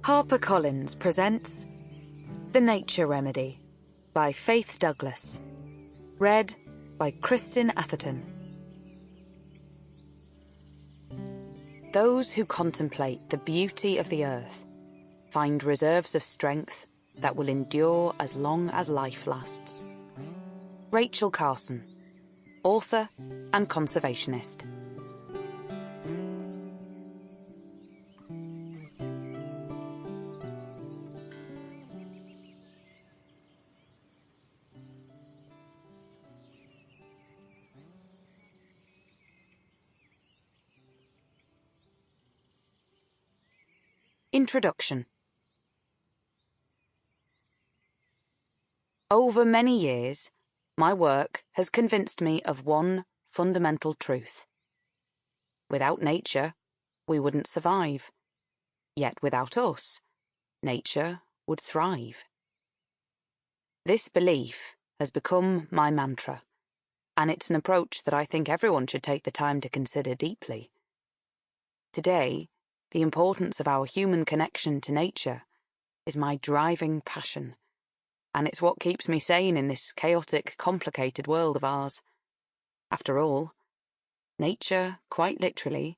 HarperCollins presents The Nature Remedy by Faith Douglas. Read by Kristin Atherton. Those who contemplate the beauty of the earth find reserves of strength that will endure as long as life lasts. Rachel Carson, author and conservationist. Introduction. Over many years, my work has convinced me of one fundamental truth. Without nature, we wouldn't survive. Yet without us, nature would thrive. This belief has become my mantra, and it's an approach that I think everyone should take the time to consider deeply. Today, the importance of our human connection to nature is my driving passion, and it's what keeps me sane in this chaotic, complicated world of ours. After all, nature, quite literally,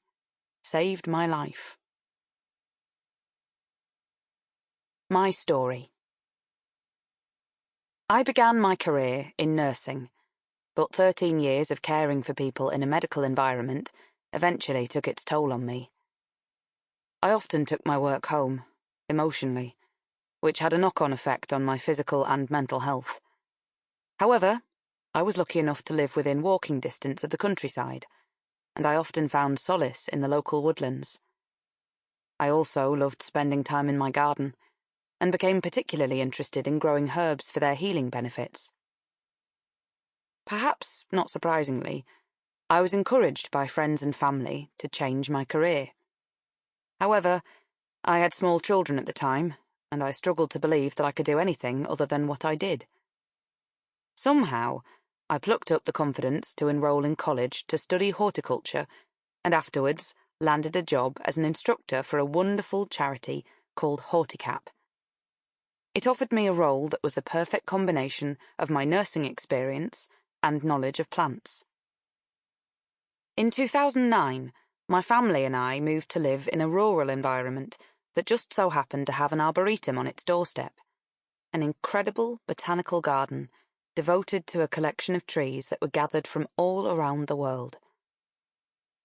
saved my life. My story. I began my career in nursing, but 13 years of caring for people in a medical environment eventually took its toll on me. I often took my work home, emotionally, which had a knock-on effect on my physical and mental health. However, I was lucky enough to live within walking distance of the countryside, and I often found solace in the local woodlands. I also loved spending time in my garden, and became particularly interested in growing herbs for their healing benefits. Perhaps, not surprisingly, I was encouraged by friends and family to change my career. However, I had small children at the time, and I struggled to believe that I could do anything other than what I did. Somehow, I plucked up the confidence to enroll in college to study horticulture, and afterwards landed a job as an instructor for a wonderful charity called Horticap. It offered me a role that was the perfect combination of my nursing experience and knowledge of plants. In 2009, my family and I moved to live in a rural environment that just so happened to have an arboretum on its doorstep, an incredible botanical garden devoted to a collection of trees that were gathered from all around the world.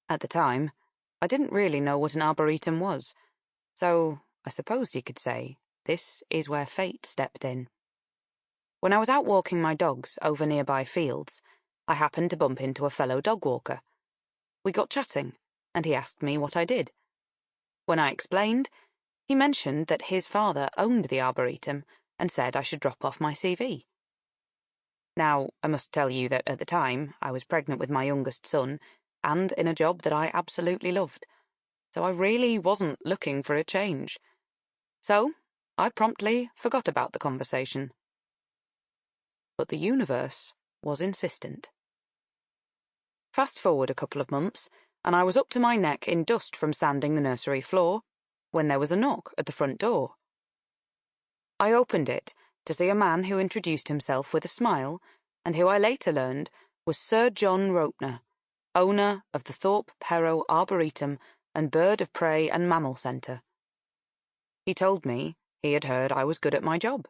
At the time, I didn't really know what an arboretum was, so I suppose you could say this is where fate stepped in. When I was out walking my dogs over nearby fields, I happened to bump into a fellow dog walker. We got chatting, and he asked me what I did. When I explained, he mentioned that his father owned the arboretum and said I should drop off my CV. Now, I must tell you that at the time, I was pregnant with my youngest son and in a job that I absolutely loved, so I really wasn't looking for a change. So, I promptly forgot about the conversation. But the universe was insistent. Fast forward a couple of months, and I was up to my neck in dust from sanding the nursery floor, when there was a knock at the front door. I opened it to see a man who introduced himself with a smile, and who I later learned was Sir John Ropener, owner of the Thorp Perrow Arboretum and Bird of Prey and Mammal Centre. He told me he had heard I was good at my job,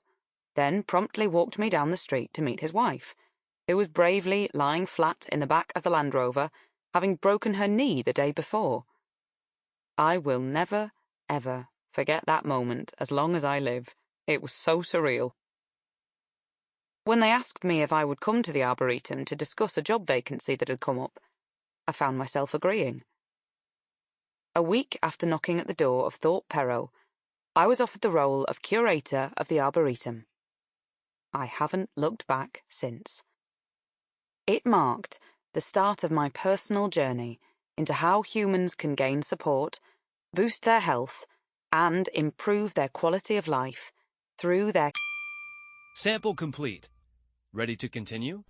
then promptly walked me down the street to meet his wife, who was bravely lying flat in the back of the Land Rover, having broken her knee the day before. I will never, ever forget that moment as long as I live. It was so surreal. When they asked me if I would come to the Arboretum to discuss a job vacancy that had come up, I found myself agreeing. A week after knocking at the door of Thorp Perrow, I was offered the role of Curator of the Arboretum. I haven't looked back since. It marked the start of my personal journey into how humans can gain support, boost their health, and improve their quality of life through their... Sample complete. Ready to continue?